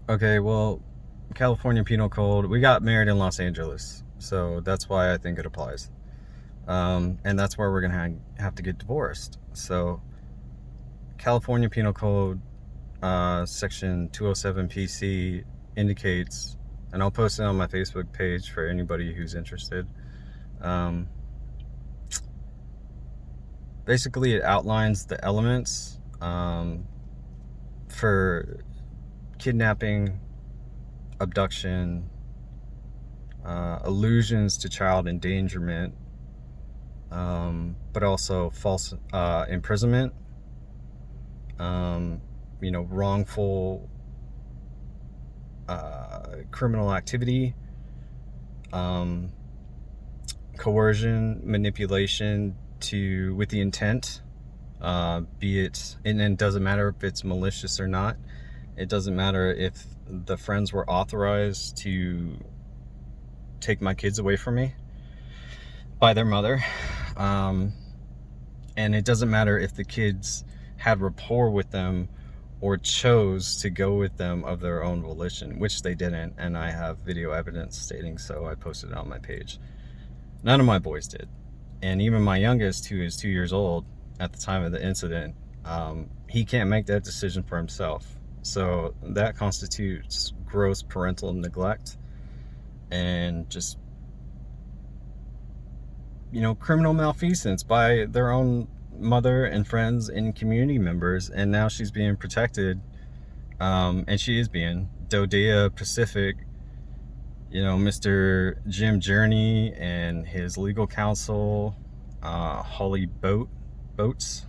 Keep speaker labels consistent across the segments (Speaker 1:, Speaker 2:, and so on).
Speaker 1: Okay, well, California Penal Code, we got married in Los Angeles, so that's why I think it applies. And that's where we're going to have to get divorced. So, California Penal Code, Section 207 PC indicates, and I'll post it on my Facebook page for anybody who's interested. Um, Basically, it outlines the elements for kidnapping, abduction, allusions to child endangerment, but also false imprisonment, wrongful criminal activity, um, coercion, manipulation with the intent, be it, and it doesn't matter if it's malicious or not. It doesn't matter if the friends were authorized to take my kids away from me by their mother. And it doesn't matter if the kids had rapport with them or chose to go with them of their own volition, which they didn't, and I have video evidence stating so. I posted it on my page. None of my boys did. And even my youngest, who is 2 years old at the time of the incident, he can't make that decision for himself. So that constitutes gross parental neglect and just, criminal malfeasance by their own mother and friends and community members. And now she's being protected, and she is being. Dodea Pacific, Mr. Jim Journey and his legal counsel, Holly Boats,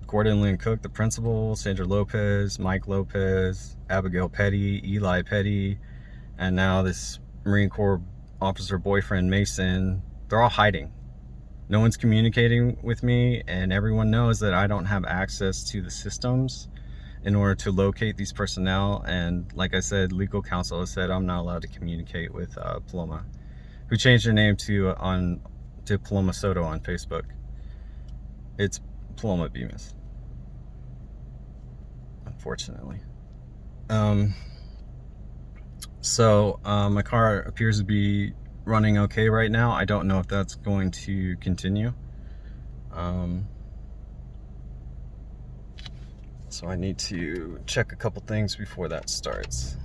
Speaker 1: Gordon Lynn Cook, the principal, Sandra Lopez, Mike Lopez, Abigail Petty, Eli Petty, and now this Marine Corps officer boyfriend, Mason. They're all hiding. No one's communicating with me, and everyone knows that I don't have access to the systems in order to locate these personnel. And like I said, legal counsel has said I'm not allowed to communicate with Paloma, who changed her name to Paloma Soto on Facebook. It's Paloma Bemis, unfortunately. So my car appears to be running okay right now. I don't know if that's going to continue. So I need to check a couple things before that starts.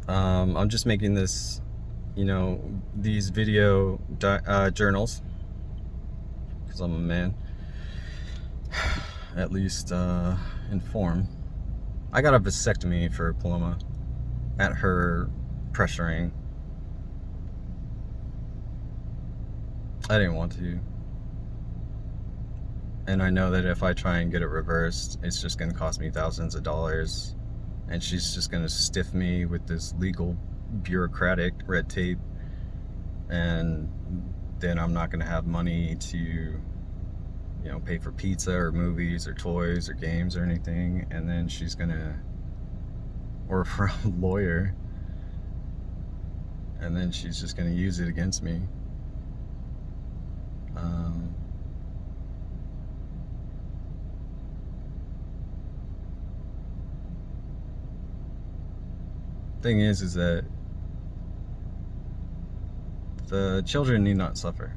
Speaker 1: I'm just making this, these video journals, because I'm a man, at least inform. I got a vasectomy for Paloma at her pressuring. I didn't want to. And I know that if I try and get it reversed, it's just going to cost me thousands of dollars. And she's just going to stiff me with this legal, bureaucratic red tape. And then I'm not going to have money to, pay for pizza or movies or toys or games or anything. And then she's going to, or for a lawyer. And then she's just going to use it against me. Thing is that the children need not suffer,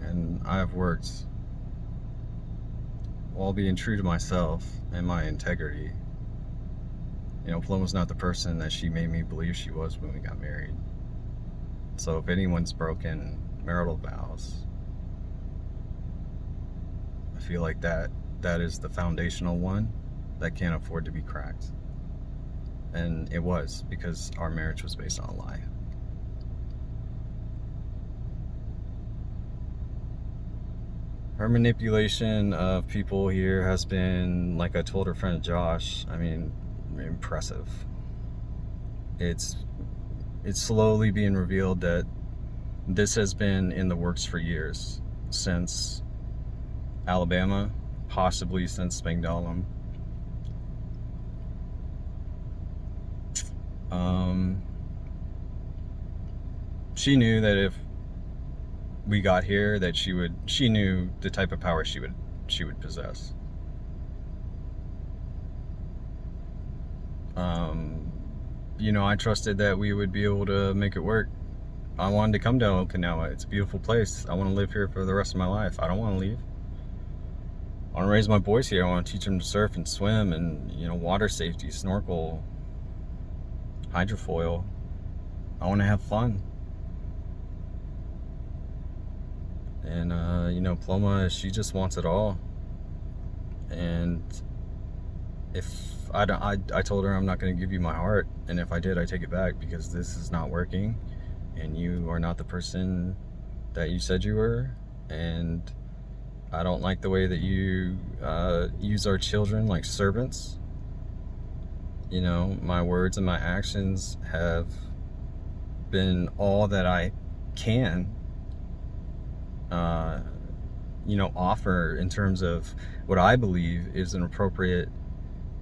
Speaker 1: and I've worked while being true to myself and my integrity. Paloma's not the person that she made me believe she was when we got married. So if anyone's broken marital vows, I feel like that is the foundational one that can't afford to be cracked. And it was, because our marriage was based on a lie. Her manipulation of people here has been, like I told her friend Josh, impressive. It's slowly being revealed that this has been in the works for years, since Alabama, possibly since Spangdahlem. She knew that if we got here, that she knew the type of power she would she would possess. I trusted that we would be able to make it work. I wanted to come to Okinawa. It's a beautiful place. I want to live here for the rest of my life. I don't want to leave. I want to raise my boys here. I want to teach them to surf and swim and, water safety, snorkel, hydrofoil. I want to have fun. And, Paloma, she just wants it all. And if I told her I'm not going to give you my heart. And if I did, I take it back, because this is not working. And you are not the person that you said you were. And I don't like the way that you use our children like servants. My words and my actions have been all that I can offer in terms of what I believe is an appropriate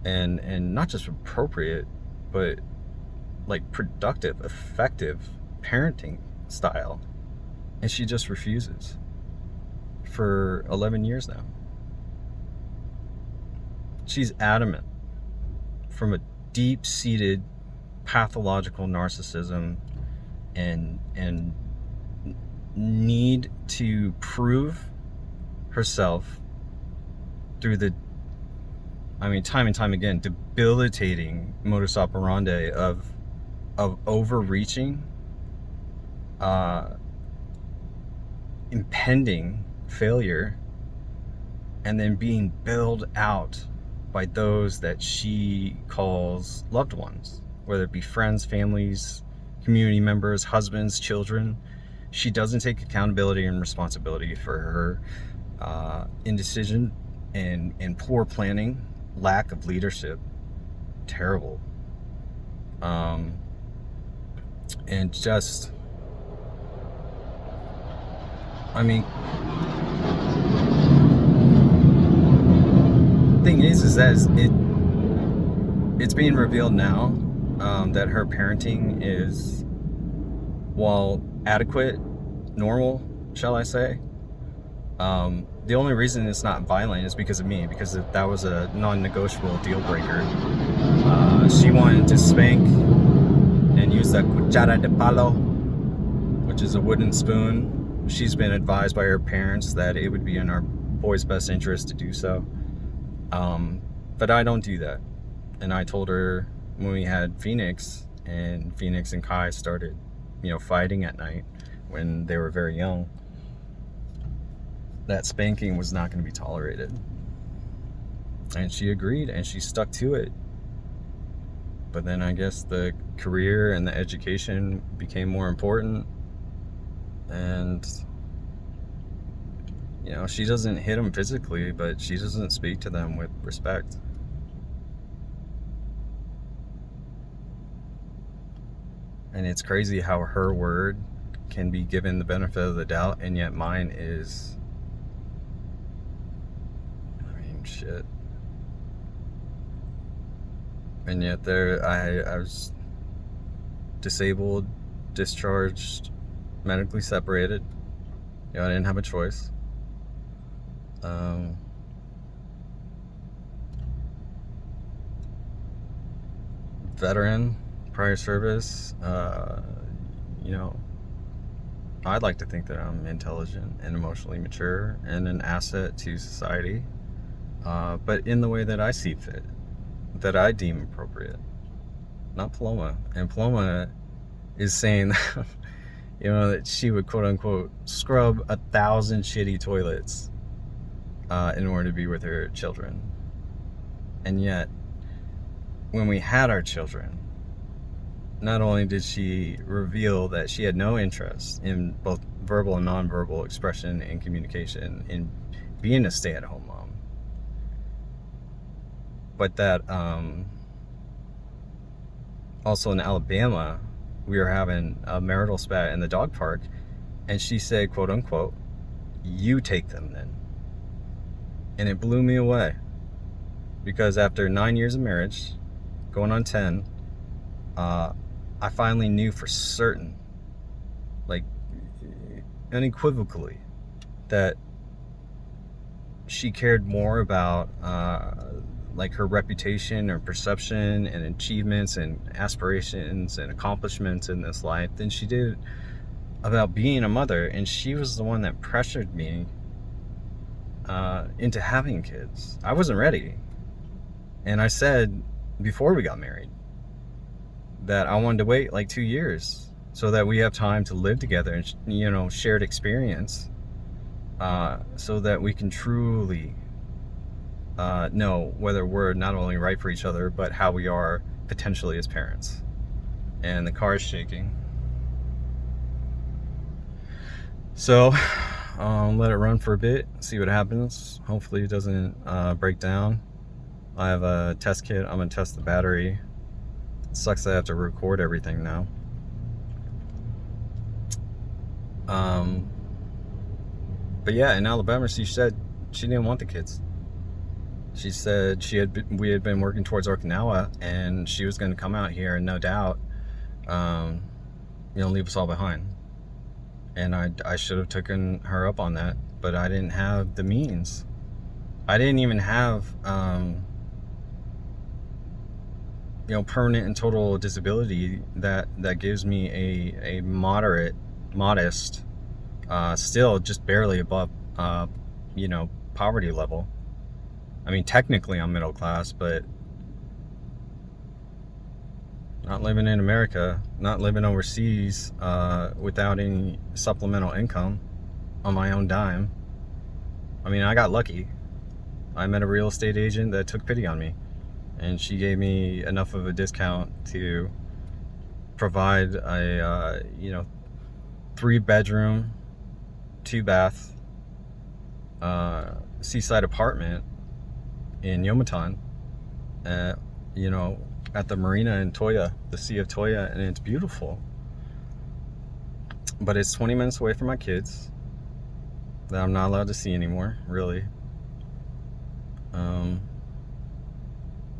Speaker 1: and not just appropriate, but like productive, effective parenting style. And she just refuses for 11 years now. She's adamant, from a deep-seated pathological narcissism and need to prove herself through the time and time again, debilitating modus operandi of overreaching, impending failure, and then being bailed out by those that she calls loved ones, whether it be friends, families, community members, husbands, children. She doesn't take accountability and responsibility for her indecision and poor planning, lack of leadership. Terrible. And just, thing is that it's being revealed now that her parenting is, while adequate, normal, shall I say, the only reason it's not violent is because of me, because that was a non-negotiable deal breaker. She wanted to spank and use the cuchara de palo, which is a wooden spoon. She's been advised by her parents that it would be in our boy's best interest to do so. But I don't do that. And I told her when we had Phoenix and Kai started, fighting at night when they were very young, that spanking was not going to be tolerated. And she agreed, and she stuck to it. But then I guess the career and the education became more important. And, she doesn't hit them physically, but she doesn't speak to them with respect. And it's crazy how her word can be given the benefit of the doubt, and yet mine is, shit. And yet I was disabled, discharged, medically separated. I didn't have a choice. Veteran, prior service. I'd like to think that I'm intelligent and emotionally mature and an asset to society, but in the way that I see fit, that I deem appropriate. Not Paloma. And Paloma is saying that, that she would quote unquote scrub 1,000 shitty toilets in order to be with her children. And yet, when we had our children, not only did she reveal that she had no interest in both verbal and nonverbal expression and communication in being a stay-at-home mom, but that also in Alabama, we were having a marital spat in the dog park, and she said, quote unquote, "You take them then." And it blew me away, because after 9 years of marriage, going on 10, I finally knew for certain, like unequivocally, that she cared more about like her reputation or perception and achievements and aspirations and accomplishments in this life than she did about being a mother. And she was the one that pressured me into having kids. I wasn't ready. And I said before we got married that I wanted to wait like 2 years so that we have time to live together and, you know, shared experience, so that we can truly know whether we're not only right for each other, but how we are potentially as parents. And the car is shaking. So let it run for a bit, see what happens. Hopefully it doesn't break down. I have a test kit. I'm gonna test the battery. It sucks that I have to record everything now. But yeah, in Alabama, she said she didn't want the kids. She said we had been working towards Okinawa, and she was going to come out here and no doubt, leave us all behind. And I should have taken her up on that, but I didn't have the means. I didn't even have, permanent and total disability that gives me a modest, still just barely above, poverty level. I mean, technically I'm middle class, but not living in America, not living overseas, without any supplemental income on my own dime. I mean, I got lucky. I met a real estate agent that took pity on me, and she gave me enough of a discount to provide a 3-bedroom, 2-bath, seaside apartment in Yomitan, at the marina in Toya, the Sea of Toya, and it's beautiful. But it's 20 minutes away from my kids that I'm not allowed to see anymore, really.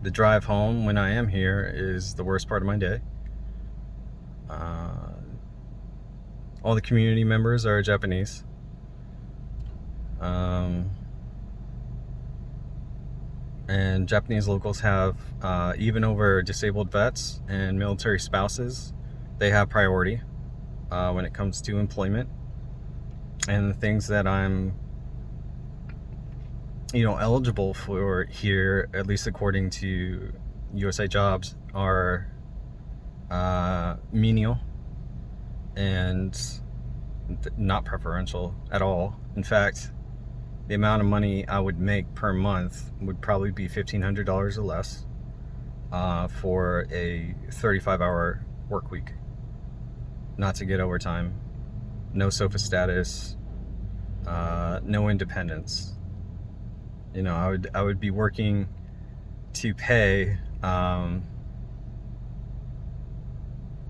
Speaker 1: The drive home when I am here is the worst part of my day. All the community members are Japanese. And Japanese locals have, even over disabled vets and military spouses, they have priority when it comes to employment. And the things that I'm eligible for here, at least according to USA Jobs, are menial and not preferential at all. In fact, the amount of money I would make per month would probably be $1,500 or less for a 35-hour work week. Not to get overtime, no sofa status, no independence. I would be working to pay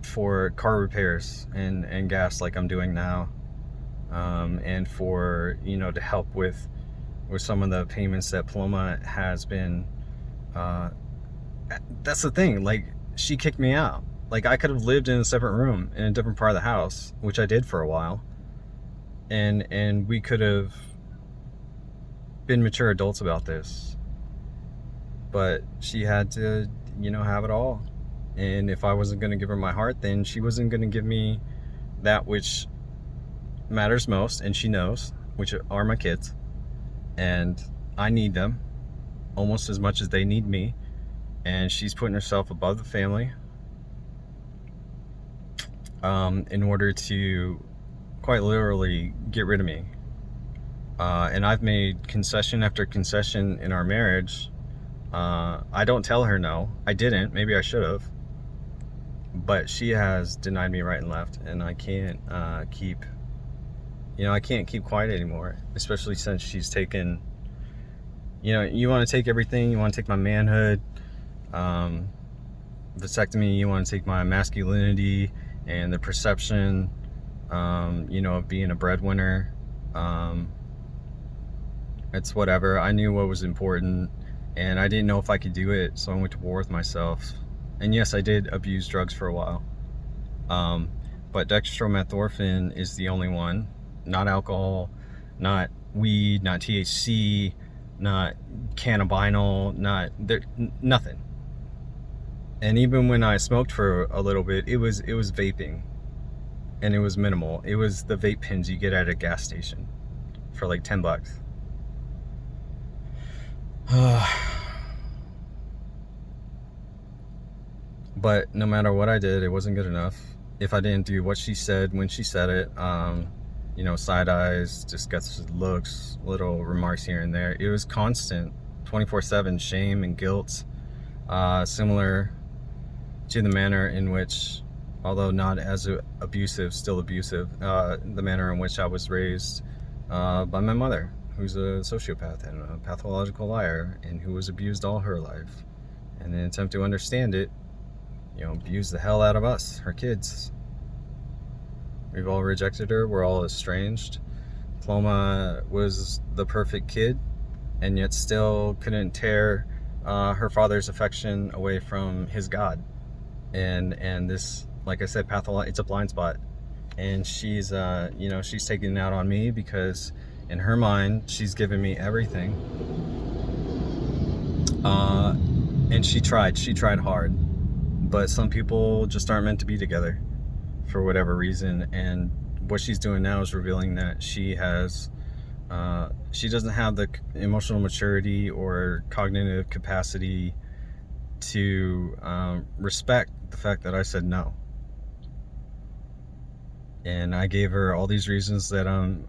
Speaker 1: for car repairs and gas like I'm doing now, and for to help with some of the payments that Paloma has been. That's the thing. Like, she kicked me out. Like, I could have lived in a separate room in a different part of the house, which I did for a while, and we could have been mature adults about this. But she had to, have it all. And if I wasn't going to give her my heart, then she wasn't going to give me that which matters most, and she knows, which are my kids. And I need them almost as much as they need me. And she's putting herself above the family in order to quite literally get rid of me. And I've made concession after concession in our marriage. I don't tell her no. I didn't. Maybe I should have. But she has denied me right and left, and I can't keep quiet anymore, especially since she's taken, you want to take everything. You want to take my manhood, vasectomy. You want to take my masculinity and the perception, of being a breadwinner. It's whatever. I knew what was important, and I didn't know if I could do it, so I went to war with myself. And yes, I did abuse drugs for a while. But dextromethorphan is the only one. Not alcohol, not weed, not THC, not cannabinol, not there, nothing. And even when I smoked for a little bit, it was vaping, and it was minimal. It was the vape pens you get at a gas station for like $10. But no matter what I did, it wasn't good enough. If I didn't do what she said when she said it, side eyes, disgusted looks, little remarks here and there, it was constant, 24/7 shame and guilt, similar to the manner in which, although not as abusive, still abusive, the manner in which I was raised by my mother, who's a sociopath and a pathological liar, and who was abused all her life. And in an attempt to understand it, abused the hell out of us, her kids. We've all rejected her. We're all estranged. Paloma was the perfect kid, and yet still couldn't tear her father's affection away from his God. And this, like I said, it's a blind spot. And she's taking it out on me because in her mind, she's given me everything. And she tried hard. But some people just aren't meant to be together for whatever reason. And what she's doing now is revealing that she doesn't have the emotional maturity or cognitive capacity to respect the fact that I said no. And I gave her all these reasons that I'm,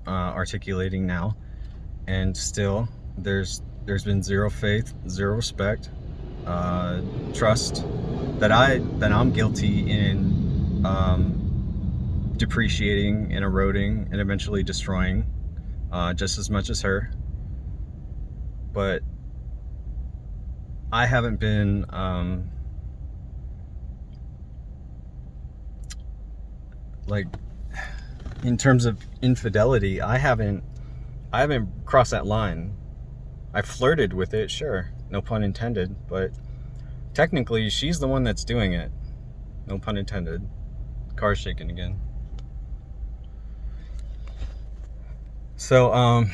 Speaker 1: articulating now. And still, there's been zero faith, zero respect, trust that I'm guilty in depreciating and eroding and eventually destroying just as much as her. But I haven't been in terms of infidelity, I haven't crossed that line. I flirted with it, sure, no pun intended, but technically she's the one that's doing it, no pun intended. Car's shaking again. So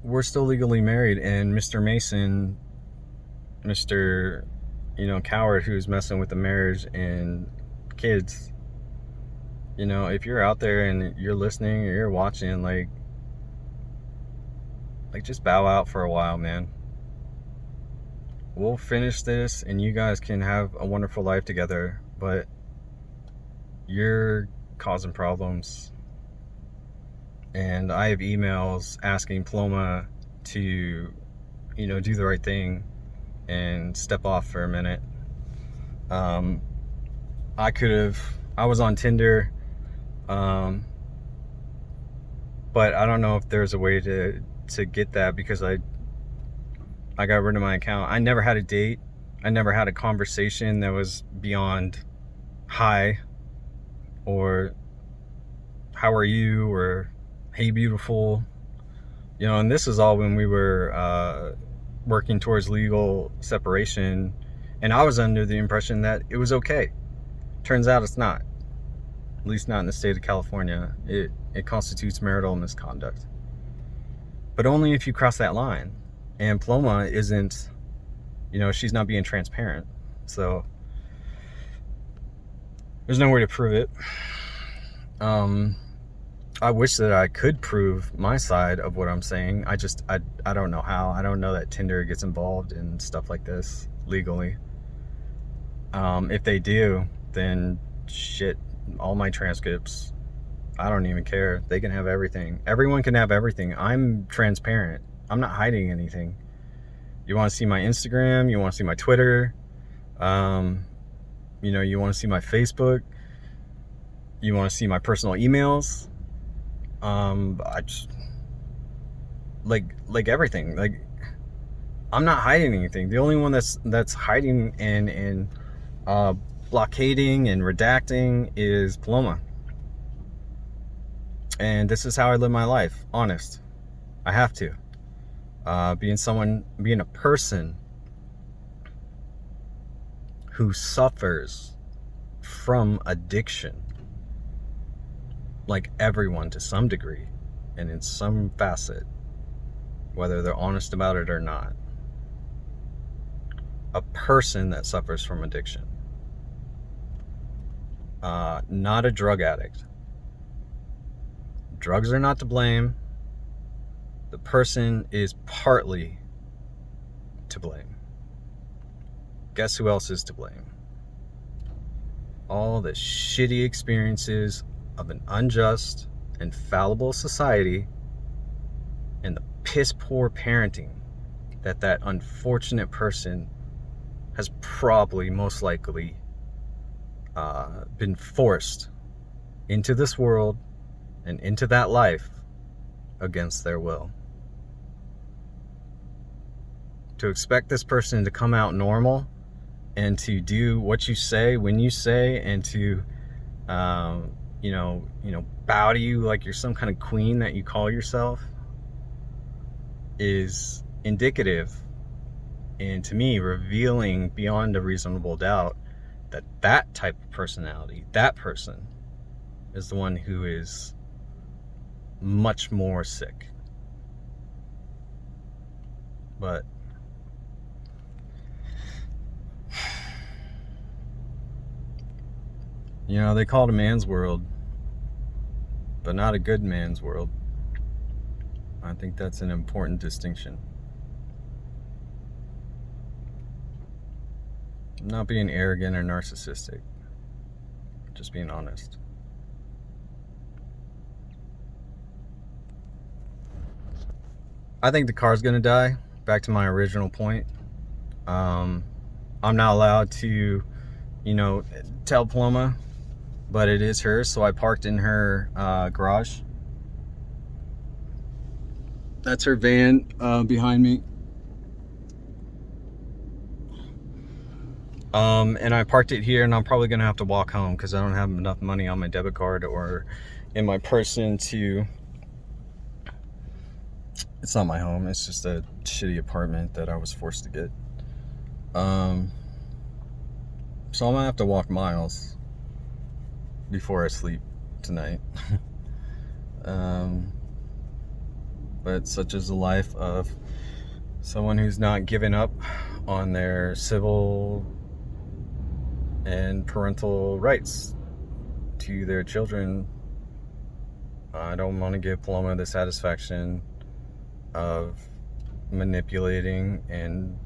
Speaker 1: we're still legally married, and Mr. Mason, Mr. coward who's messing with the marriage and kids, if you're out there and you're listening or you're watching, like just bow out for a while, man. We'll finish this and you guys can have a wonderful life together, but you're causing problems. And I have emails asking Paloma to do the right thing and step off for a minute. I was on Tinder, but I don't know if there's a way to get that, because I got rid of my account. I never had a date. I never had a conversation that was beyond hi, or how are you, or hey beautiful, and this is all when we were working towards legal separation, and I was under the impression that it was okay. Turns out it's not, at least not in the state of California. It constitutes marital misconduct, but only if you cross that line. And Paloma isn't, she's not being transparent, so there's no way to prove it. I wish that I could prove my side of what I'm saying. I don't know how. I don't know that Tinder gets involved in stuff like this legally. If they do, then shit, all my transcripts, I don't even care. They can have everything. Everyone can have everything. I'm transparent. I'm not hiding anything. You want to see my Instagram, you want to see my Twitter, you want to see my Facebook, you want to see my personal emails. I just like everything. Like, I'm not hiding anything. The only one that's hiding and blockading and redacting is Paloma. And this is how I live my life. Honest. I have to. Being a person who suffers from addiction. like everyone to some degree and in some facet, whether they're honest about it or not, a person that suffers from addiction, not a drug addict. Drugs are not to blame. The person is partly to blame. Guess who else is to blame? All the shitty experiences of an unjust and fallible society and the piss poor parenting that unfortunate person has probably most likely been forced into this world and into that life against their will. To expect this person to come out normal and to do what you say when you say, and to bow to you like you're some kind of queen that you call yourself, is indicative, and to me revealing beyond a reasonable doubt, that type of personality, that person, is the one who is much more sick. But they call it a man's world, but not a good man's world. I think that's an important distinction. I'm not being arrogant or narcissistic, just being honest. I think the car's gonna die. Back to my original point. I'm not allowed to, tell Paloma, but it is hers, so I parked in her garage. That's her van behind me. And I parked it here, and I'm probably gonna have to walk home because I don't have enough money on my debit card or in my person to. It's not my home, it's just a shitty apartment that I was forced to get. So I'm gonna have to walk miles before I sleep tonight. But such is the life of someone who's not given up on their civil and parental rights to their children. I don't want to give Paloma the satisfaction of manipulating and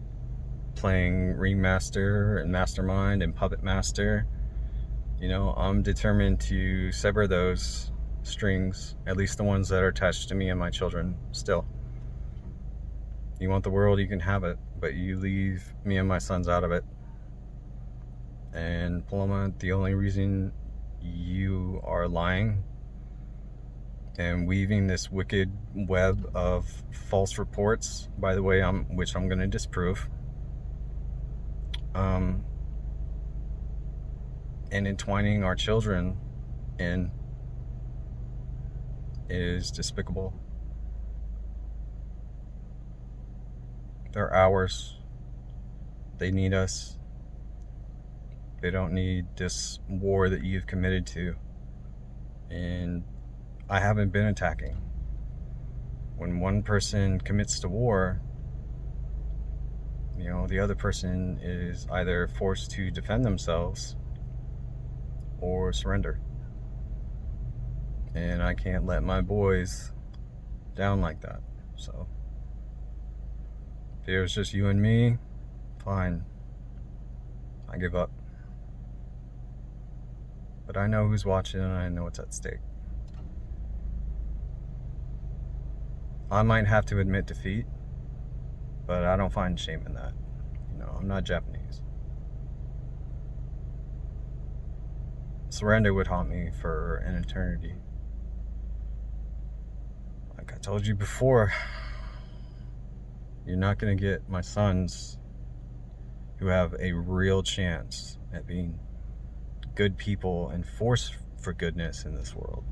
Speaker 1: playing ringmaster and mastermind and puppet master. I'm determined to sever those strings, at least the ones that are attached to me and my children still. You want the world, you can have it, but you leave me and my sons out of it. And Paloma, the only reason you are lying and weaving this wicked web of false reports, by the way, which I'm going to disprove, and entwining our children in, is despicable. They're ours. They need us. They don't need this war that you've committed to. And I haven't been attacking. When one person commits to war, the other person is either forced to defend themselves or surrender. And I can't let my boys down like that. So if it was just you and me, fine. I give up. But I know who's watching and I know what's at stake. I might have to admit defeat, but I don't find shame in that. I'm not Japanese. Surrender would haunt me for an eternity. Like I told you before, you're not going to get my sons who have a real chance at being good people and force for goodness in this world,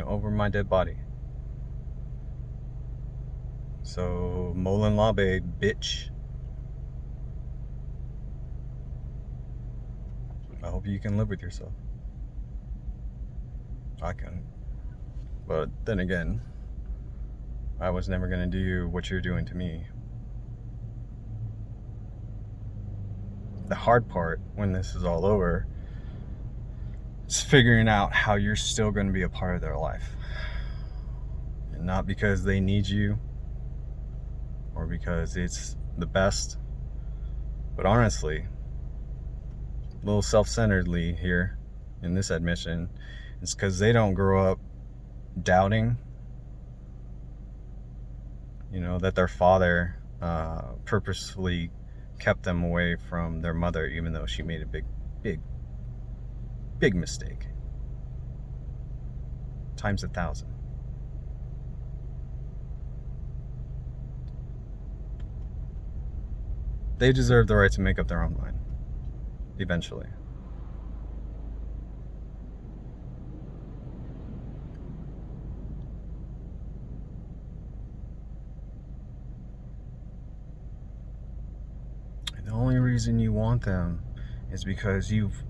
Speaker 1: over my dead body. So, Molen Labe, bitch. I hope you can live with yourself. I couldn't. But then again, I was never going to do what you're doing to me. The hard part when this is all over is figuring out how you're still going to be a part of their life. And not because they need you or because it's the best, but honestly, a little self-centeredly here in this admission, it's because they don't grow up doubting, that their father purposefully kept them away from their mother, even though she made a big mistake. Times 1,000. They deserve the right to make up their own mind. Eventually. And the only reason you want them is because you've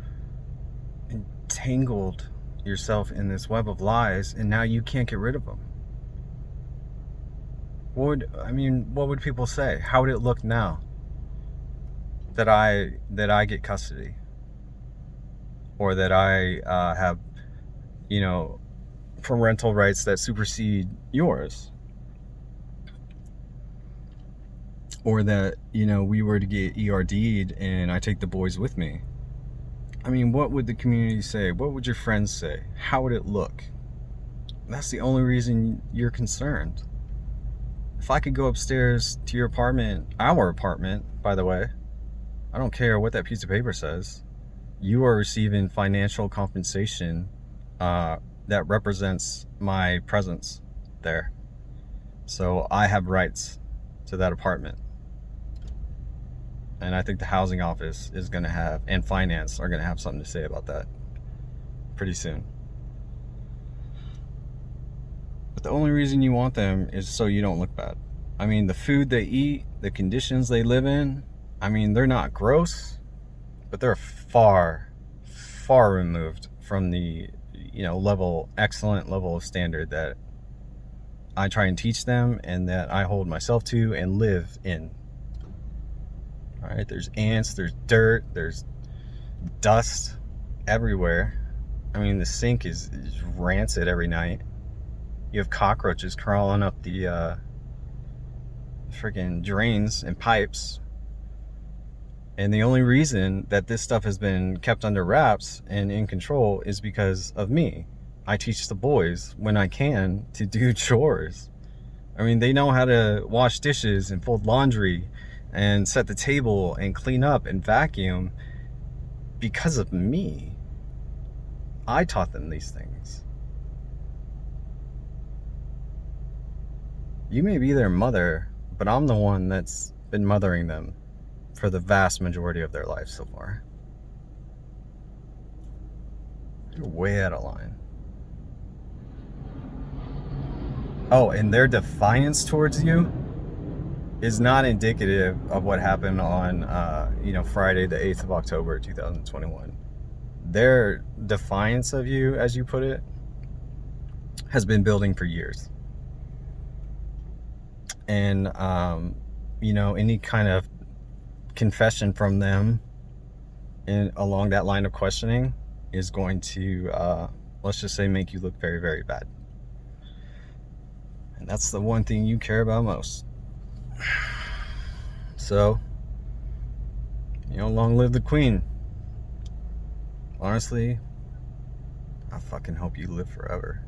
Speaker 1: entangled yourself in this web of lies, and now you can't get rid of them. What would people say? How would it look now that I get custody, or that I have, parental rights that supersede yours, or that we were to get ERD'd and I take the boys with me? What would the community say? What would your friends say? How would it look? That's the only reason you're concerned. If I could go upstairs to your apartment, our apartment, by the way, I don't care what that piece of paper says. You are receiving financial compensation that represents my presence there. So I have rights to that apartment. And I think the housing office is going to have, and finance are going to have something to say about that pretty soon. But the only reason you want them is so you don't look bad. The food they eat, the conditions they live in, they're not gross, but they're far, far removed from the, excellent level of standard that I try and teach them and that I hold myself to and live in. All right, there's ants, there's dirt, there's dust everywhere. The sink is rancid every night. You have cockroaches crawling up the freaking drains and pipes. And the only reason that this stuff has been kept under wraps and in control is because of me. I teach the boys when I can to do chores. They know how to wash dishes and fold laundry and set the table and clean up and vacuum because of me. I taught them these things. You may be their mother, but I'm the one that's been mothering them for the vast majority of their life so far. You're way out of line. Oh, and their defiance towards you is not indicative of what happened on, Friday, the 8th of October, 2021. Their defiance of you, as you put it, has been building for years. And, any kind of confession from them along that line of questioning is going to, let's just say, make you look very, very bad. And that's the one thing you care about most. So, long live the queen. Honestly, I fucking hope you live forever.